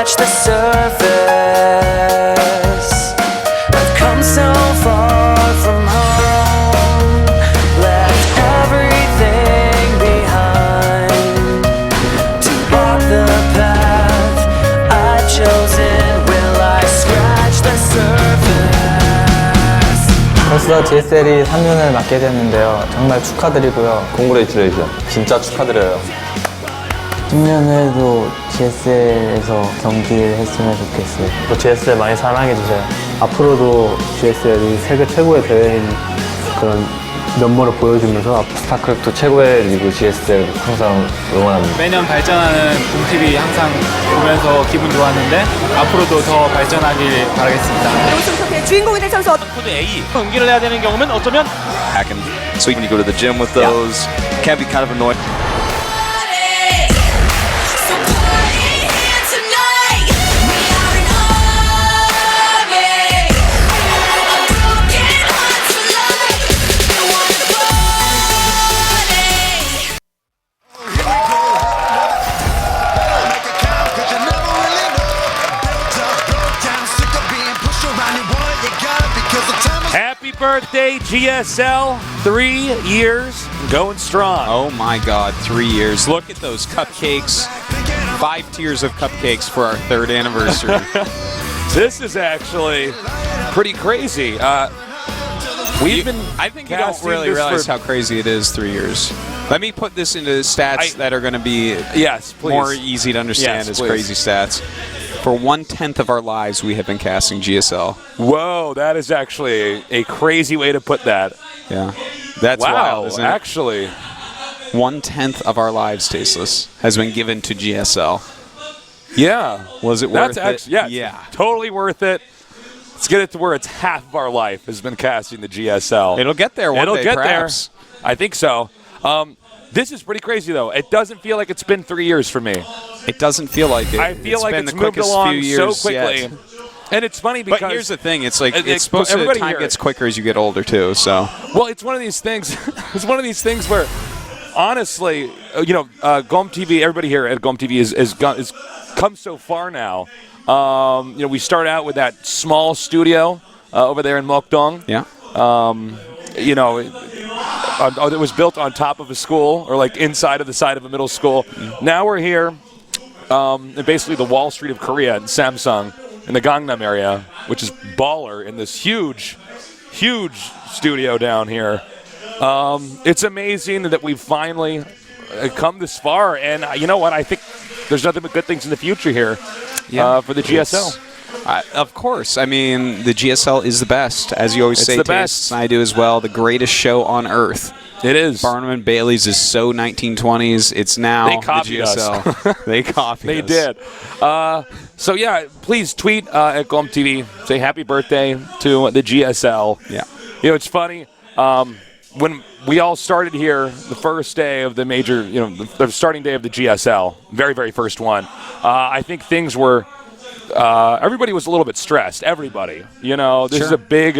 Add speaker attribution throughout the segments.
Speaker 1: scratch the surface. I've come so far from home, left everything behind to walk the path I've chosen. Will I scratch the surface?
Speaker 2: 벌써 GSL이 3년을 맡게 됐는데요. 정말 축하드리고요.
Speaker 3: Congratulations. 진짜 축하드려요.
Speaker 2: 10년에도 GSL에서 경기를 했으면 좋겠어요. 또 GSL 많이 사랑해주세요. 앞으로도 GSL이 세계 최고의 대회인 그런 면모를 보여주면서
Speaker 3: 스타크래프트 최고의 리그 GSL 항상 응원합니다.
Speaker 4: 매년 발전하는 곰TV 항상 보면서 기분 좋았는데 앞으로도 더 발전하길 바라겠습니다.
Speaker 5: 우승 트로피의 주인공이 될 선수
Speaker 6: 코드 A 경기를 해야 되는 경우면 어쩌면
Speaker 7: Hacking. So when you go to the gym with those, can be kind of annoying.
Speaker 6: happy birthday GSL, 3 years going strong.
Speaker 8: Oh my God, 3 years. Look at those cupcakes. 5 tiers of cupcakes for our 3rd anniversary.
Speaker 6: This is actually pretty crazy. I think
Speaker 8: You don't really realize how crazy it is, 3 years. Let me put this into stats that are going to be
Speaker 6: yes, please.
Speaker 8: more easy to understand as crazy stats. For 1/10 of our lives, we have been casting GSL.
Speaker 6: Whoa, that is actually a crazy way to put that.
Speaker 8: Yeah. That's wild, isn't it?
Speaker 6: Actually.
Speaker 8: 1/10 of our lives, Tasteless, has been given to GSL.
Speaker 6: Yeah.
Speaker 8: Was it worth
Speaker 6: it?
Speaker 8: Yeah.
Speaker 6: Totally worth it. Let's get it to where it's half of our life has been casting the GSL.
Speaker 8: It'll get there one day,
Speaker 6: It'll get
Speaker 8: perhaps.
Speaker 6: there. I think so. This is pretty crazy, though. It doesn't feel like it's been 3 years for me.
Speaker 8: It doesn't feel like it.
Speaker 6: I feel like
Speaker 8: been
Speaker 6: it's
Speaker 8: the
Speaker 6: moved
Speaker 8: quickest
Speaker 6: along
Speaker 8: few years
Speaker 6: so quickly.
Speaker 8: yet.
Speaker 6: And it's funny because...
Speaker 8: But here's the thing. It's like it's supposed to
Speaker 6: everybody
Speaker 8: time
Speaker 6: here-
Speaker 8: gets quicker as you get older, too. So
Speaker 6: Well, it's one of these things. It's one of these things where, honestly, GOM TV. Everybody here at GOM TV is come so far now. We start out with that small studio over there in Mokdong.
Speaker 8: yeah.
Speaker 6: It was built on top of a school or like inside of the side of a middle school. Now we're here in basically the Wall Street of Korea in Samsung in the Gangnam area, which is baller in this huge studio down here. It's amazing that we've finally come this far, and you know what? I think there's nothing but good things in the future here for the GSL.
Speaker 8: Of course. I mean, the GSL is the best. As you always say,
Speaker 6: the
Speaker 8: Tastes,
Speaker 6: best.
Speaker 8: and I do as well. The greatest show on earth.
Speaker 6: It is.
Speaker 8: Barnum and Bailey's is so 1920s. It's now
Speaker 6: They copied
Speaker 8: the GSL. They copied
Speaker 6: They
Speaker 8: us.
Speaker 6: did. So, yeah, please tweet at GOM TV. Say happy birthday to the GSL.
Speaker 8: Yeah.
Speaker 6: It's funny. When we all started here, the first day of the major, the starting day of the GSL, very, very first one, I think things were, everybody was a little bit stressed. Everybody. This is a big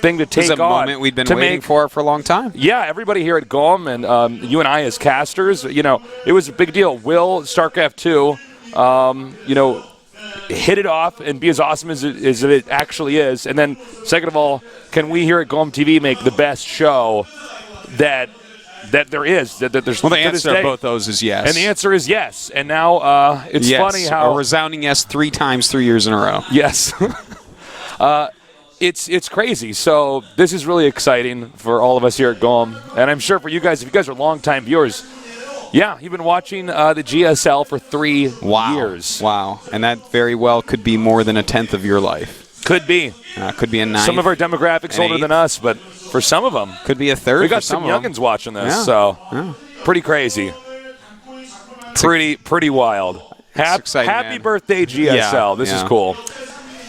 Speaker 6: thing to take
Speaker 8: It's a
Speaker 6: on.
Speaker 8: moment we've been waiting for a long time.
Speaker 6: Yeah, everybody here at GOM and you and I as casters, it was a big deal. Will StarCraft 2, hit it off and be as awesome as it actually is? And then, second of all, can we here at GOM TV make the best show that there is? That there's.
Speaker 8: Well, the
Speaker 6: to this
Speaker 8: answer
Speaker 6: day?
Speaker 8: of both those is yes.
Speaker 6: And the answer is yes. And now it's
Speaker 8: yes.
Speaker 6: funny how
Speaker 8: a resounding yes 3 times 3 years in a row.
Speaker 6: yes. It's crazy. So this is really exciting for all of us here at GOM, and I'm sure for you guys, if you guys are longtime viewers, yeah, you've been watching the GSL for 3 years.
Speaker 8: Wow. And that very well could be more than 1/10 of your life.
Speaker 6: Could be.
Speaker 8: Could be a 9th.
Speaker 6: Some of our demographics
Speaker 8: an
Speaker 6: older
Speaker 8: 8th.
Speaker 6: than us, but for some of them,
Speaker 8: Could be a 3rd.
Speaker 6: we got
Speaker 8: for
Speaker 6: some
Speaker 8: of them.
Speaker 6: youngins watching this.
Speaker 8: Yeah.
Speaker 6: So pretty crazy. Pretty wild.
Speaker 8: exciting,
Speaker 6: Happy
Speaker 8: man.
Speaker 6: birthday, GSL. This is
Speaker 8: yeah.
Speaker 6: cool.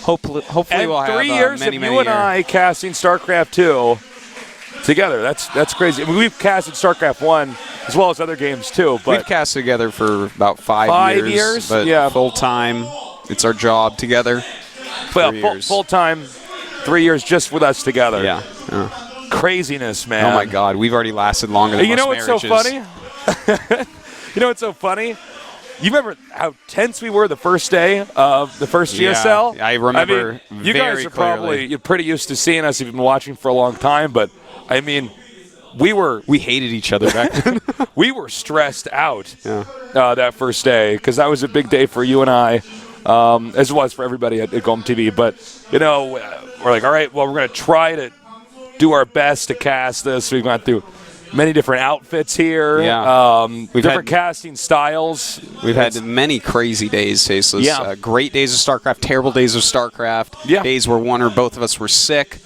Speaker 8: Hopefully
Speaker 6: And
Speaker 8: we'll have
Speaker 6: 3 years
Speaker 8: many,
Speaker 6: of
Speaker 8: many
Speaker 6: you and
Speaker 8: years.
Speaker 6: I casting StarCraft 2 together. That's crazy. I mean, we've casted StarCraft 1 as well as other games too. But
Speaker 8: We've cast together for about 5
Speaker 6: 5
Speaker 8: years.
Speaker 6: years?
Speaker 8: But
Speaker 6: Yeah.
Speaker 8: full time, it's our job together.
Speaker 6: well,
Speaker 8: 3
Speaker 6: full,
Speaker 8: years.
Speaker 6: full time, 3 years just with us together.
Speaker 8: Yeah.
Speaker 6: Craziness, man.
Speaker 8: Oh my God, we've already lasted longer than
Speaker 6: You
Speaker 8: most
Speaker 6: know what's so
Speaker 8: marriages.
Speaker 6: funny? You know what's so funny? You remember how tense we were the first day of the first GSL?
Speaker 8: Yeah, I remember
Speaker 6: you guys
Speaker 8: very
Speaker 6: are probably you're pretty used to seeing us if you've been watching for a long time, but I mean, we hated
Speaker 8: each other back then.
Speaker 6: we were stressed out that first day because that was a big day for you and I, as it was for everybody at Golem TV. But, you know, we're like, all right, well, we're going to try to do our best to cast this. We've gone through many different outfits here, different casting styles.
Speaker 8: We've had many crazy days, Tasteless.
Speaker 6: Yeah.
Speaker 8: Great days of StarCraft, terrible days of StarCraft, days where one or both of us were sick.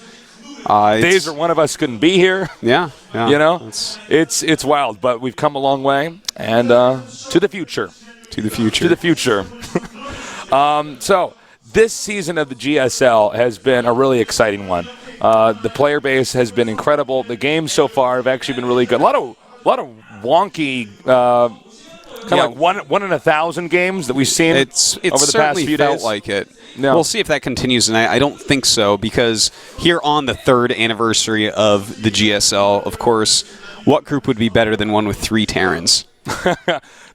Speaker 6: Days where one of us couldn't be here.
Speaker 8: Yeah.
Speaker 6: You know, it's wild, but we've come a long way, and to the future.
Speaker 8: To the future.
Speaker 6: To the future. So this season of the GSL has been a really exciting one. The player base has been incredible. The games so far have actually been really good. A lot of wonky, kind of like one in 1,000 games that we've seen over the past few days.
Speaker 8: Felt like it.
Speaker 6: No.
Speaker 8: We'll see if that continues, and I don't think so, because here on the 3rd anniversary of the GSL, of course, what group would be better than one with 3 Terrans?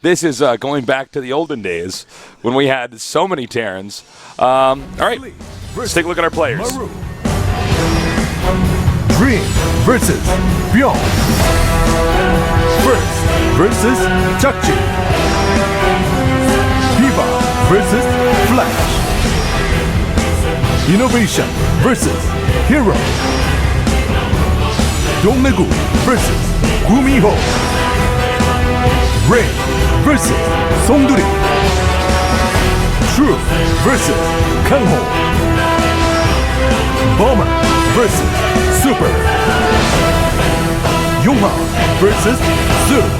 Speaker 6: This is going back to the olden days when we had so many Terrans. All right, let's take a look at our players.
Speaker 9: Maru. Dream versus Beyond. First versus Chachi. Diva versus Flash. Innovation versus Hero. Dongmegu versus Gumiho. Rain versus Songduri. Truth versus Kangho. Bomber versus Super. Yongha versus Zuru.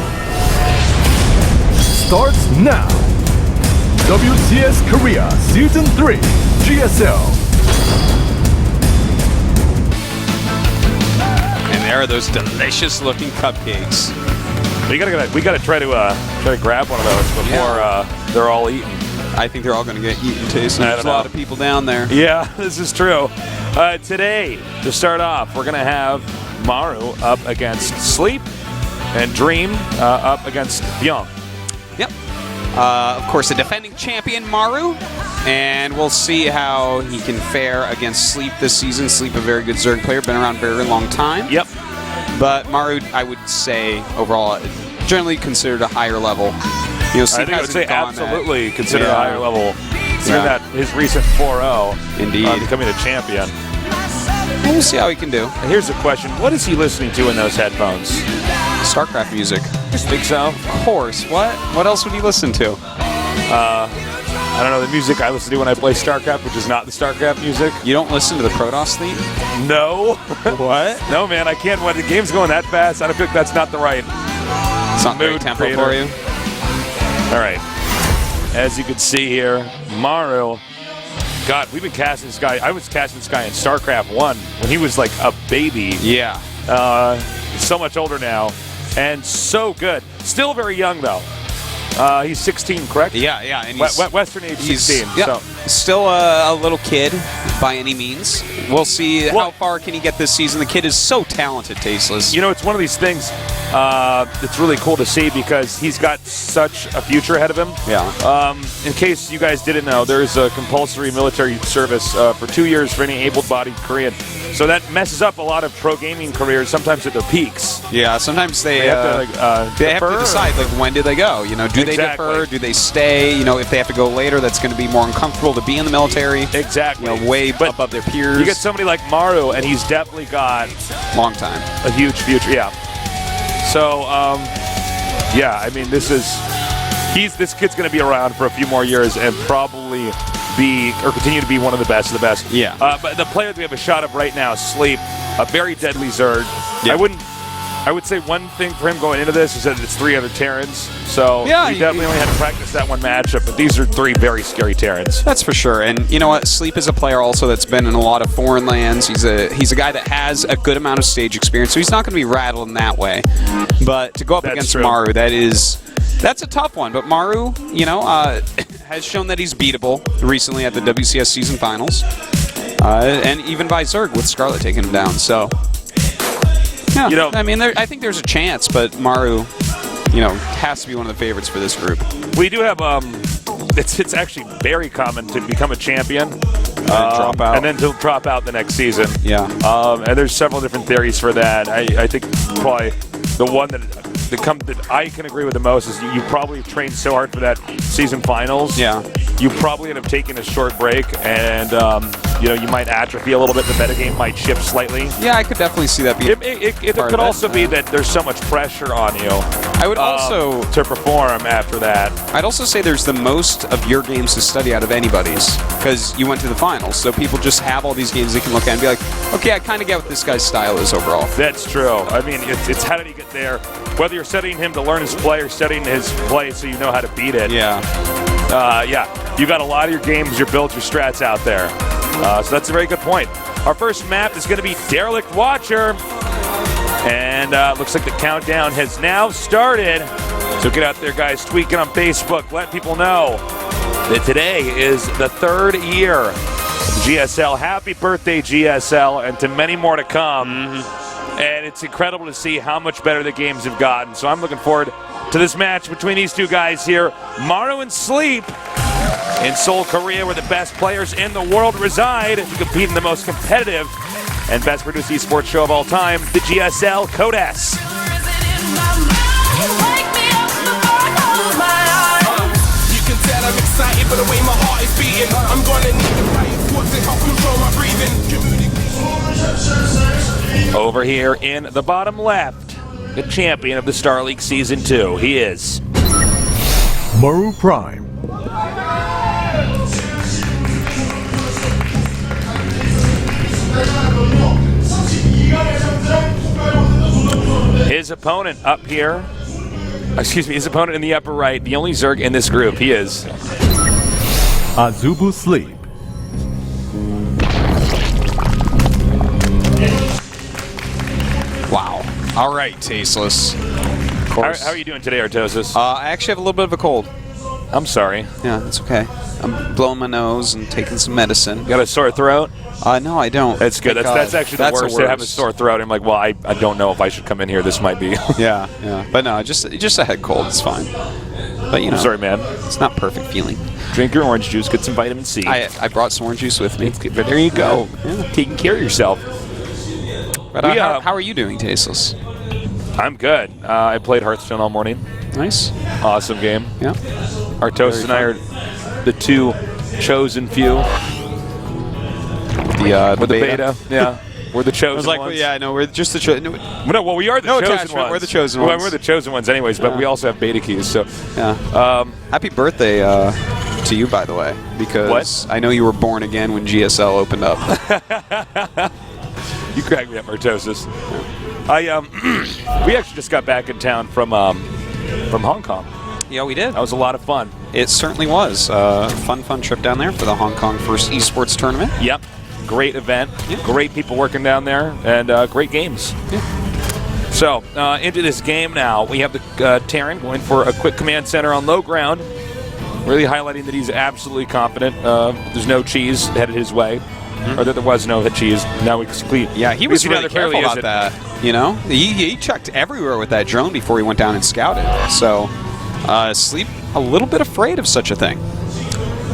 Speaker 9: Starts now. WCS Korea Season 3 GSL.
Speaker 8: And there are those delicious-looking cupcakes.
Speaker 6: We gotta try to grab one of those before they're all eaten.
Speaker 8: I think they're all going to get eaten, Tasteless. There's a lot of people down there.
Speaker 6: Yeah, this is true. Today, to start off, we're going to have Maru up against Sleep and Dream up against Byung.
Speaker 8: Yep. Of course, the defending champion, Maru. And we'll see how he can fare against Sleep this season. Sleep, a very good Zerg player, been around a very long time.
Speaker 6: Yep.
Speaker 8: But Maru, I would say, overall, generally considered a higher level. You know,
Speaker 6: I think I would say absolutely considered a higher level. Considering that his recent 4-0,
Speaker 8: indeed,
Speaker 6: becoming a champion.
Speaker 8: We'll see how he can do.
Speaker 6: And here's the question: what is he listening to in those headphones?
Speaker 8: StarCraft music.
Speaker 6: Think so?
Speaker 8: Of course. What else would he listen to?
Speaker 6: I don't know, the music I listen to when I play StarCraft, which is not the StarCraft music.
Speaker 8: You don't listen to the Protoss theme?
Speaker 6: No.
Speaker 8: What?
Speaker 6: No, man, I can't. When the game's going that fast, I don't think that's not the right.
Speaker 8: It's not the right tempo for you.
Speaker 6: All right. As you can see here, Maru. God, we've been casting this guy. I was casting this guy in StarCraft 1 when he was like a baby.
Speaker 8: Yeah.
Speaker 6: So much older now, and so good. Still very young though. He's 16, correct?
Speaker 8: Yeah. And he's,
Speaker 6: Western age 16.
Speaker 8: Yeah,
Speaker 6: so.
Speaker 8: still a little kid by any means. We'll see how far can he get this season. The kid is so talented, Tasteless.
Speaker 6: You know, it's one of these things that's really cool to see because he's got such a future ahead of him.
Speaker 8: Yeah.
Speaker 6: In case you guys didn't know, there's a compulsory military service for 2 years for any able-bodied Korean. So that messes up a lot of pro gaming careers, sometimes at their peaks.
Speaker 8: Yeah, sometimes they
Speaker 6: have
Speaker 8: to decide, like, when do they go? You know, do they defer? Do they stay? You know, if they have to go later, that's going to be more uncomfortable to be in the military.
Speaker 6: Exactly.
Speaker 8: You know, way above their peers.
Speaker 6: You get somebody like Maru, and he's definitely got
Speaker 8: long time,
Speaker 6: a huge future. Yeah. So, yeah, I mean, this kid's going to be around for a few more years and probably continue to be one of the best of the best.
Speaker 8: Yeah.
Speaker 6: But the player that we have a shot of right now, Sleep, a very deadly Zerg.
Speaker 8: Yeah.
Speaker 6: I would say one thing for him going into this is that it's 3 other Terrans. So
Speaker 8: yeah,
Speaker 6: he definitely only had to practice that one matchup, but these are 3 very scary Terrans.
Speaker 8: That's for sure. And you know what? Sleep is a player also that's been in a lot of foreign lands. He's a guy that has a good amount of stage experience, so he's not going to be rattled in that way. But to go up against Maru, that's a tough one. But Maru, you know, has shown that he's beatable recently at the WCS season finals. And even by Zerg with Scarlet taking him down. So, yeah,
Speaker 6: you know,
Speaker 8: I mean, I think there's a chance, but Maru, you know, has to be one of the favorites for this group.
Speaker 6: We do have it's actually very common to become a champion
Speaker 8: drop out.
Speaker 6: and then to drop out the next season.
Speaker 8: Yeah.
Speaker 6: And there's several different theories for that. I think probably the one that I can agree with the most is you probably trained so hard for that season finals.
Speaker 8: Yeah.
Speaker 6: You probably end up taking a short break, and you might atrophy a little bit. The metagame might shift slightly.
Speaker 8: Yeah, I could definitely see that being.
Speaker 6: It
Speaker 8: part
Speaker 6: could
Speaker 8: of
Speaker 6: also
Speaker 8: it.
Speaker 6: be that there's so much pressure on you.
Speaker 8: I would also
Speaker 6: to perform after that.
Speaker 8: I'd also say there's the most of your games to study out of anybody's because you went to the finals, so people just have all these games they can look at and be like, okay, I kind of get what this guy's style is overall.
Speaker 6: That's true. I mean, it's how did he get there? Whether you're studying him to learn his play or studying his play so you know how to beat it.
Speaker 8: Yeah.
Speaker 6: You got a lot of your games, your builds, your strats out there. So that's a very good point. Our first map is going to be Derelict Watcher. And looks like the countdown has now started. So get out there, guys. Tweak it on Facebook. Let people know that today is the 3rd year of GSL. Happy birthday, GSL, and to many more to come. And it's incredible to see how much better the games have gotten. So I'm looking forward to this match between these two guys here, Maru and Sleep. In Seoul, Korea, where the best players in the world reside to compete in the most competitive and best produced esports show of all time, the GSL CODES.
Speaker 10: You can tell I'm excited by the way my heart is beating. I'm gonna need the right force to help control my breathing.
Speaker 6: Over here in the bottom left, the champion of the Star League Season 2. He is
Speaker 9: Maru Prime.
Speaker 6: his opponent up here. Excuse me, his opponent in the upper right, the only Zerg in this group. He is
Speaker 9: Azubu Sleep.
Speaker 8: Wow. All right, Tasteless. Of course.
Speaker 6: How are you doing today, Artosis?
Speaker 8: I actually have a little bit of a cold.
Speaker 6: I'm sorry.
Speaker 8: Yeah, it's okay. I'm blowing my nose and taking some medicine.
Speaker 6: Got a sore throat?
Speaker 8: No, I don't.
Speaker 6: That's good. That's actually the worst. To have a sore throat. I'm like, well, I don't know if I should come in here. This might be.
Speaker 8: yeah. But no, just a head cold. It's fine. But you know,
Speaker 6: I'm sorry, man.
Speaker 8: It's not perfect feeling.
Speaker 6: Drink your orange juice. Get some vitamin C.
Speaker 8: I brought some orange juice with me.
Speaker 6: But there you go.
Speaker 8: Yeah.
Speaker 6: Taking care of yourself.
Speaker 8: But how are you doing, Tasteless?
Speaker 6: I'm good. I played Hearthstone all morning.
Speaker 8: Nice.
Speaker 6: Awesome game.
Speaker 8: Yeah.
Speaker 6: Artosis and I are the two chosen few.
Speaker 8: The
Speaker 6: beta. Yeah. We're the chosen ones.
Speaker 8: I was like, no, we're just the chosen.
Speaker 6: No, well, we are the chosen ones.
Speaker 8: We're the chosen ones.
Speaker 6: Well, we're the chosen ones anyways, but we also have beta keys, so.
Speaker 8: Yeah. Happy birthday to you, by the way, because I know you were born again when GSL opened up.
Speaker 6: You cracked me up, Artosis. We actually just got back in town from Hong Kong.
Speaker 8: Yeah, we did.
Speaker 6: That was a lot of fun.
Speaker 8: It certainly was. Fun trip down there for the Hong Kong First Esports Tournament.
Speaker 6: Yep. Great event. Yep. Great people working down there, and great games.
Speaker 8: Yeah.
Speaker 6: So, into this game now. We have the Terran going for a quick command center on low ground. Really highlighting that he's absolutely confident. There's no cheese headed his way. Or that there was no cheese. Now we complete.
Speaker 8: Yeah, he was really careful about that. You know, he checked everywhere with that drone before he went down and scouted. So, Sleep a little bit afraid of such a thing.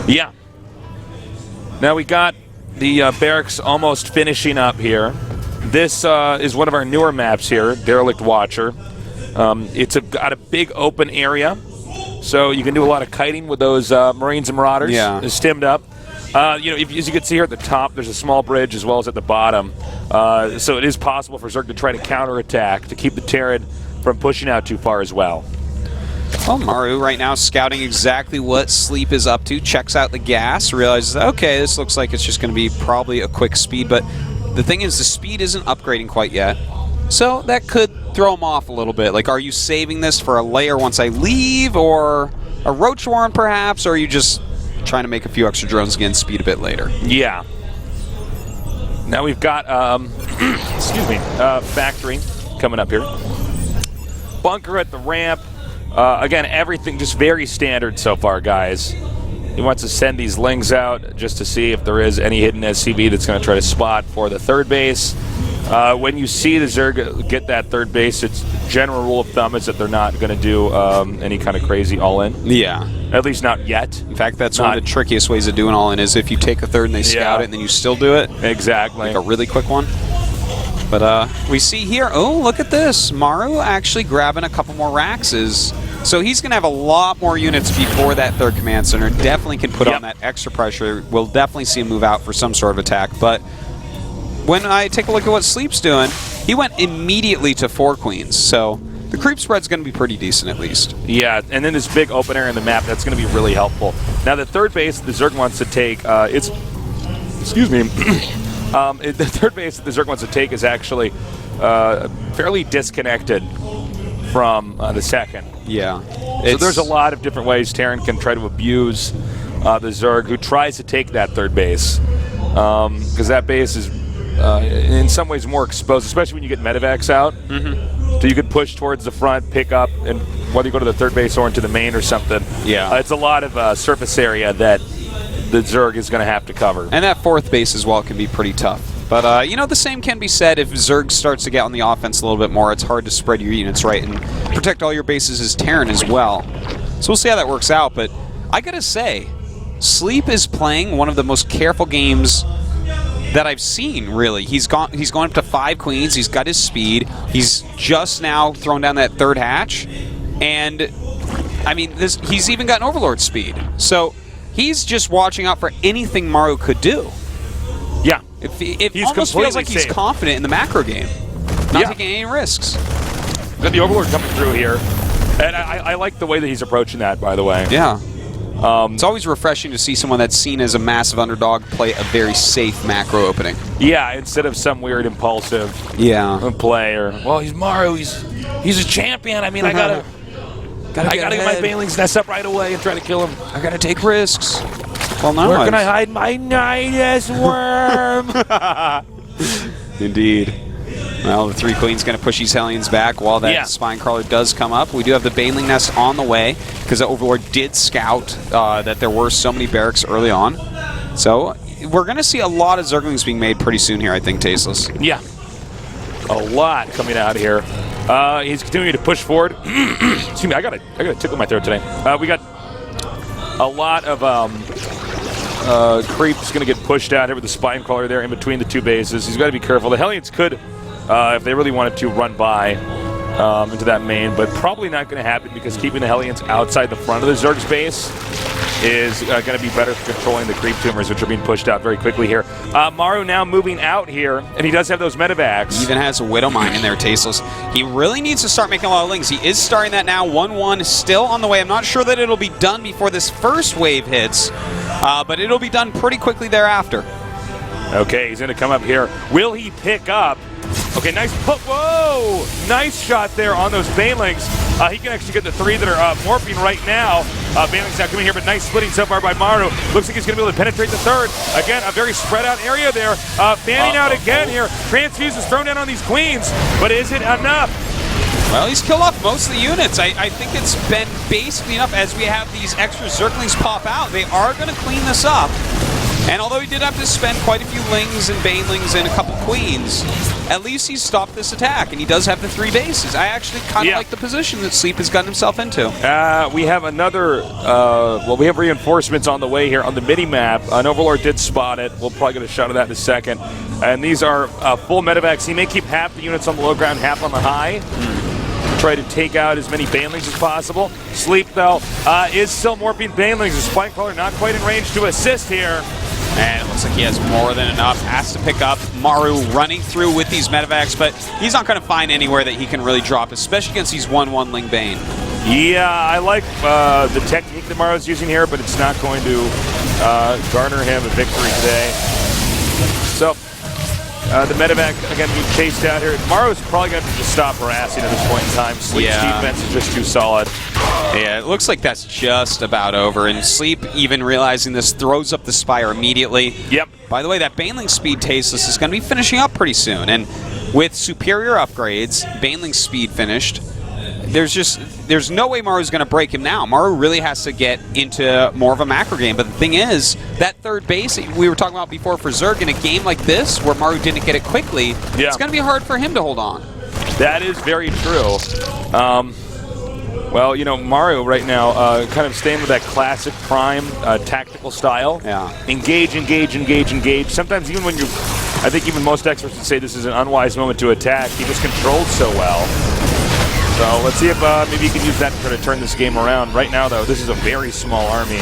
Speaker 6: Yeah. Now we got the barracks almost finishing up here. This is one of our newer maps here, Derelict Watcher. It's got a big open area, so you can do a lot of kiting with those Marines and Marauders.
Speaker 8: Yeah.
Speaker 6: It's stemmed up. As you can see here at the top, there's a small bridge as well as at the bottom. So it is possible for Zerg to try to counterattack to keep the Terran from pushing out too far as well.
Speaker 8: Well, Maru right now scouting exactly what Sleep is up to, checks out the gas, realizes, okay, this looks like it's just going to be probably a quick speed, but the thing is the speed isn't upgrading quite yet. So that could throw him off a little bit. Like, are you saving this for a layer once I leave, or a Roach Warren perhaps, or are you just trying to make a few extra drones again, speed a bit later?
Speaker 6: Yeah. Now we've got, factory coming up here. Bunker at the ramp. Again, everything just very standard so far, guys. He wants to send these lings out just to see if there is any hidden SCV that's going to try to spot for the third base. When you see the Zerg get that third base, its general rule of thumb is that they're not going to do any kind of crazy all-in.
Speaker 8: Yeah.
Speaker 6: At least not yet.
Speaker 8: In fact, that's one of the trickiest ways of doing all-in is if you take a third and they scout it and then you still do it.
Speaker 6: Exactly.
Speaker 8: Like a really quick one. But we see here, oh, look at this. Maru actually grabbing a couple more Raxes. So he's going to have a lot more units before that third command center. Definitely can put on that extra pressure. We'll definitely see him move out for some sort of attack. But when I take a look at what Sleep's doing, he went immediately to 4 queens. So the creep spread's going to be pretty decent at least.
Speaker 6: Yeah, and then this big open area in the map, that's going to be really helpful. Now the third base the Zerg wants to take, excuse me, the third base that the Zerg wants to take is actually fairly disconnected from the second.
Speaker 8: Yeah.
Speaker 6: So there's a lot of different ways Terran can try to abuse the Zerg who tries to take that third base. Because that base is in some ways more exposed, especially when you get Medivacs out. So you could push towards the front, pick up, and whether you go to the third base or into the main or something.
Speaker 8: Yeah.
Speaker 6: It's a lot of surface area that the Zerg is going to have to cover.
Speaker 8: And that fourth base as well can be pretty tough. But, you know, the same can be said if Zerg starts to get on the offense a little bit more. It's hard to spread your units right and protect all your bases as Terran as well. So we'll see how that works out. But I got to say, Sleep is playing one of the most careful games that I've seen, really. He's going up to 5 queens. He's got his speed. He's just now thrown down that third hatch. And, I mean, he's even got an Overlord speed. So he's just watching out for anything Maru could do.
Speaker 6: Yeah.
Speaker 8: It almost feels like he's confident in the macro game, not taking any risks.
Speaker 6: Got the Overlord coming through here. And I like the way that he's approaching that, by the way.
Speaker 8: Yeah. It's always refreshing to see someone that's seen as a massive underdog play a very safe macro opening.
Speaker 6: Yeah, instead of some weird impulsive play or, well, he's Maru, he's a champion. I mean, I gotta get my Banelings nest up right away and try to kill him.
Speaker 8: I gotta take risks. Well, no.
Speaker 6: Where can I hide my Nidus worm?
Speaker 8: Indeed. Well, the 3 queens going to push these Hellions back while that Spine Crawler does come up. We do have the Baneling Nest on the way because the Overlord did scout that there were so many barracks early on. So we're going to see a lot of Zerglings being made pretty soon here, I think, Tasteless.
Speaker 6: Yeah. A lot coming out here. He's continuing to push forward. Excuse me, I got a tickle in my throat today. We got a lot of creeps going to get pushed out here with the Spine Crawler there in between the 2 bases. He's got to be careful. The Hellions could, if they really wanted to, run by into that main, but probably not going to happen because keeping the Hellions outside the front of the Zerg's base is going to be better for controlling the creep tumors, which are being pushed out very quickly here. Maru now moving out here, and he does have those medevacs.
Speaker 8: He even has a Widowmine in there, Tasteless. He really needs to start making a lot of lings. He is starting that now, 1-1, still on the way. I'm not sure that it'll be done before this first wave hits, but it'll be done pretty quickly thereafter.
Speaker 6: Okay, he's going to come up here. Will he pick up? Okay, nice hook. Whoa! Nice shot there on those Banelings. He can actually get the 3 that are morphing right now. Banelings not coming here, but nice splitting so far by Maru. Looks like he's going to be able to penetrate the 3rd. Again, a very spread out area there. Fanning out again here. Transfuse is thrown down on these queens, but is it enough?
Speaker 8: Well, he's killed off most of the units. I think it's been basically enough as we have these extra Zerglings pop out. They are going to clean this up. And although he did have to spend quite a few Lings and Banelings and a couple Queens, at least he's stopped this attack, and he does have the 3 bases. I actually kind of like the position that Sleep has gotten himself into.
Speaker 6: We have another, we have reinforcements on the way here on the mini-map. An Overlord did spot it. We'll probably get a shot of that in a second. And these are full medevacs. He may keep half the units on the low ground, half on the high. Try to take out as many Banelings as possible. Sleep, though, is still morphing Banelings. The Spine Crawler not quite in range to assist here.
Speaker 8: And it looks like he has more than enough. Has to pick up Maru running through with these medevacs, but he's not going to find anywhere that he can really drop, especially against these 1-1 Ling Bane.
Speaker 6: Yeah, I like the technique that Maru's using here, but it's not going to garner him a victory today. So, the medevac, again, being chased out here. Maru's probably going to have to just stop harassing at this point in time. Sleep's defense is just too solid.
Speaker 8: Yeah, it looks like that's just about over. And Sleep, even realizing this, throws up the Spire immediately.
Speaker 6: Yep.
Speaker 8: By the way, that Baneling speed, Tasteless, is going to be finishing up pretty soon. And with superior upgrades, Baneling speed finished, there's just there's no way Maru's going to break him now. Maru really has to get into more of a macro game. But the thing is, that third base we were talking about before for Zerg, in a game like this where Maru didn't get it quickly, it's going to be hard for him to hold on.
Speaker 6: That is very true. Well, you know, Mario right now kind of staying with that classic Prime tactical style.
Speaker 8: Yeah.
Speaker 6: Engage, engage, engage, engage. Sometimes even when I think even most experts would say this is an unwise moment to attack. He was controlled so well. So let's see if maybe he can use that to try to turn this game around. Right now, though, this is a very small army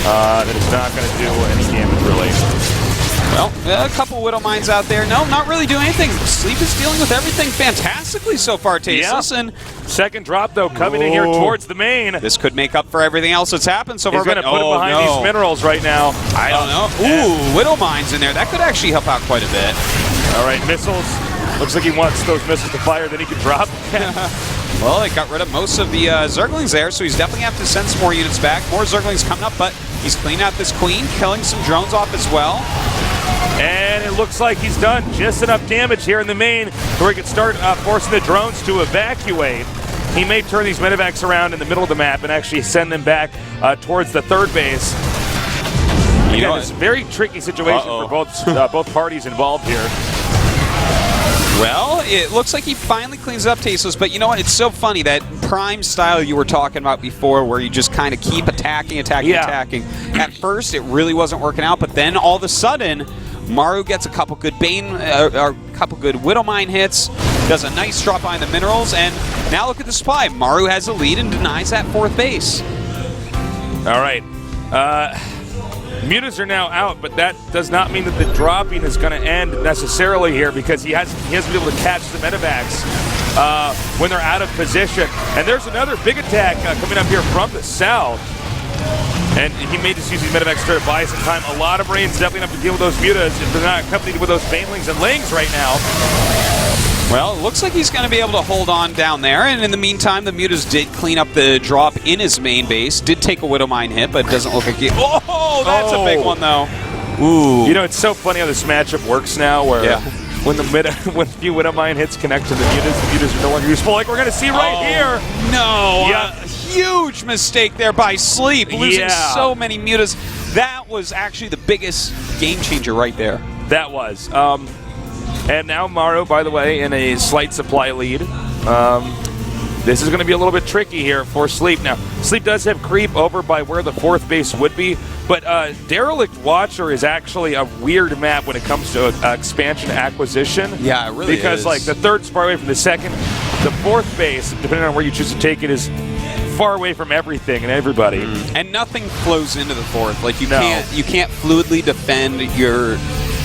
Speaker 6: that is not going to do any damage, really.
Speaker 8: Well, a couple Widow Mines out there. No, not really doing anything. Sleep is dealing with everything fantastically so far, Tasteless.
Speaker 6: Yeah. And second drop, though, coming in here towards the main.
Speaker 8: This could make up for everything else that's happened so far.
Speaker 6: He's going to put it behind these minerals right now.
Speaker 8: I don't know. Ooh, Widow Mines in there. That could actually help out quite a bit.
Speaker 6: All right, missiles. Looks like he wants those missiles to fire, then he can drop.
Speaker 8: Well, they got rid of most of the Zerglings there, so he's definitely have to send some more units back. More Zerglings coming up, but he's cleaning out this Queen, killing some drones off as well.
Speaker 6: And it looks like he's done just enough damage here in the main where he can start forcing the drones to evacuate. He may turn these medevacs around in the middle of the map and actually send them back towards the third base. Again, it's a very tricky situation for both parties involved here.
Speaker 8: Well, it looks like he finally cleans up Tasteless, but you know what? It's so funny, that Prime style you were talking about before where you just kind of keep attacking. At first, it really wasn't working out, but then all of a sudden, Maru gets a couple good Widow Mine hits, does a nice drop behind the minerals, and now look at the supply. Maru has a lead and denies that fourth base.
Speaker 6: All right. Mutas are now out, but that does not mean that the dropping is going to end necessarily here, because he hasn't been able to catch the medevacs when they're out of position. And there's another big attack coming up here from the south. And he may just use these medevacs to buy some time. A lot of Brains definitely have to deal with those mutas if they're not accompanied with those Banelings and Lings right now.
Speaker 8: Well, it looks like he's going to be able to hold on down there, and in the meantime, the Mutas did clean up the drop in his main base. Did take a Widow Mine hit, but it doesn't look like he... Oh, that's a big one, though. Ooh.
Speaker 6: You know, it's so funny how this matchup works now, where when a few Widow Mine hits connect to the mutas are no longer useful, like we're going to see right here.
Speaker 8: No, huge mistake there by Sleep, losing so many Mutas. That was actually the biggest game changer right there.
Speaker 6: That was. And now Maru, by the way, in a slight supply lead. This is going to be a little bit tricky here for Sleep. Now, Sleep does have creep over by where the fourth base would be, but Derelict Watcher is actually a weird map when it comes to expansion acquisition.
Speaker 8: Yeah, it really is.
Speaker 6: Because, like, the third's far away from the second. The fourth base, depending on where you choose to take it, is far away from everything and everybody.
Speaker 8: And nothing flows into the fourth. Like, you can't fluidly defend your...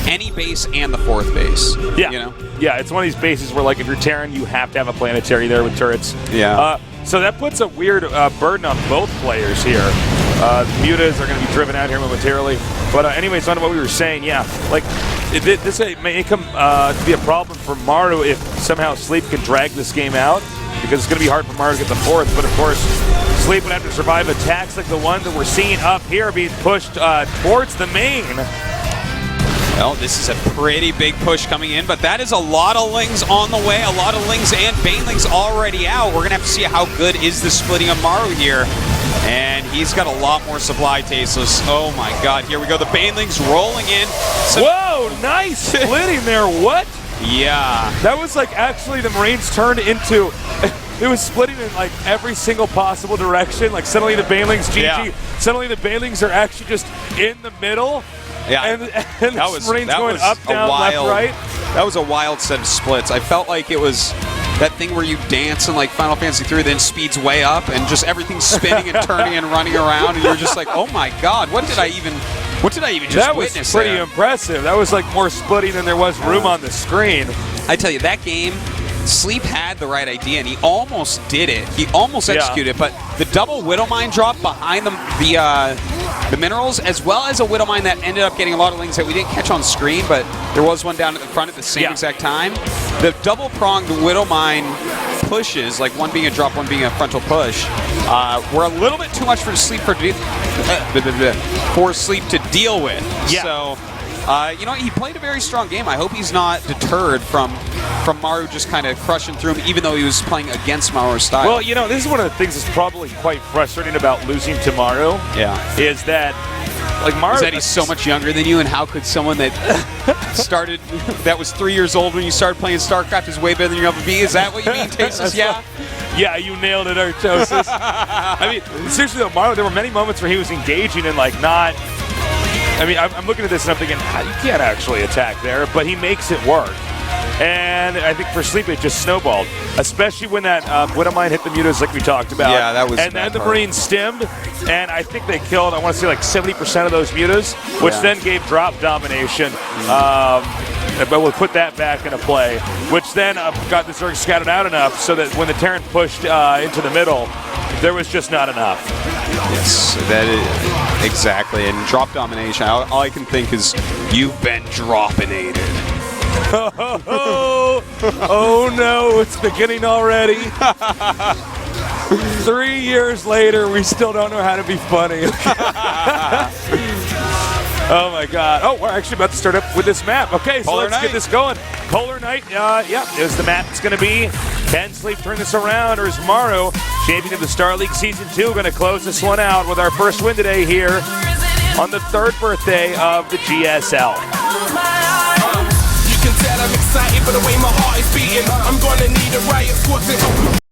Speaker 8: any base and the fourth base.
Speaker 6: Yeah.
Speaker 8: You know?
Speaker 6: Yeah, it's one of these bases where, like, if you're Terran, you have to have a planetary there with turrets.
Speaker 8: Yeah.
Speaker 6: So that puts a weird burden on both players here. The Mutas are going to be driven out here momentarily. But anyways, on to what we were saying, like, this may come to be a problem for Maru if somehow Sleep can drag this game out, because it's going to be hard for Maru to get the fourth. But, of course, Sleep would have to survive attacks like the one that we're seeing up here being pushed towards the main.
Speaker 8: Well, this is a pretty big push coming in, but that is a lot of Lings on the way, a lot of Lings and Banelings already out. We're going to have to see how good is the splitting of Maru here. And he's got a lot more supply, Tasteless. Oh my god, here we go. The Banelings rolling in.
Speaker 6: Whoa, nice splitting there. What?
Speaker 8: Yeah.
Speaker 6: That was like actually the Marines turned into... It was splitting in like every single possible direction. Like suddenly the Banelings, suddenly the Banelings are actually just in the middle.
Speaker 8: Yeah,
Speaker 6: and the Marines going up, down, left, right.
Speaker 8: That was a wild set of splits. I felt like it was that thing where you dance in like Final Fantasy 3, then speeds way up, and just everything's spinning and turning and running around, and you're just like, oh my god, what did I even just witness?
Speaker 6: That was pretty impressive. That was like more splitting than there was room on the screen.
Speaker 8: I tell you, that game, Sleep had the right idea, and he almost did it. He almost executed it, but the double Widow Mine drop behind the minerals, as well as a Widow Mine that ended up getting a lot of Lings that we didn't catch on screen, but there was one down at the front at the same exact time. The double-pronged Widow Mine pushes, like one being a drop, one being a frontal push, were a little bit too much for Sleep to deal with.
Speaker 6: Yeah.
Speaker 8: So He played a very strong game. I hope he's not deterred from Maru just kind of crushing through him, even though he was playing against Maru's style.
Speaker 6: Well, this is one of the things that's probably quite frustrating about losing to Maru.
Speaker 8: Yeah.
Speaker 6: Is that, like, Maru...
Speaker 8: Is that he's so much younger than you, and how could someone that started, that was 3 years old when you started playing StarCraft is way better than you're able to be? Is that what you mean, Tasis? Yeah?
Speaker 6: Yeah, you nailed it, Artosis. I mean, seriously though, Maru, there were many moments where he was engaging and, like, not... I mean, I'm looking at this and I'm thinking, you can't actually attack there, but he makes it work. And I think for Sleep, it just snowballed, especially when that Widowmine hit the mutas like we talked about.
Speaker 8: Yeah, that was
Speaker 6: And then the Marines stemmed, and I think they killed, I want to say, like 70% of those mutas, which then gave drop domination. But we'll put that back into play, which then got the Zerg scattered out enough so that when the Terran pushed into the middle, there was just not enough.
Speaker 8: Yes, that is exactly. And drop domination, all I can think is, you've been droppinated.
Speaker 6: Oh no, it's beginning already. 3 years later, we still don't know how to be funny. Oh my God. Oh, we're actually about to start up with this map. Okay, so let's get this going. Polar Knight, is the map it's going to be. Can Sleep turn this around, or is Maru, champion of the Star League Season 2, going to close this one out with our first win today here on the 3rd birthday of the GSL?
Speaker 10: You can tell I'm excited by the way my heart is beating. I'm gonna need a riot squad to help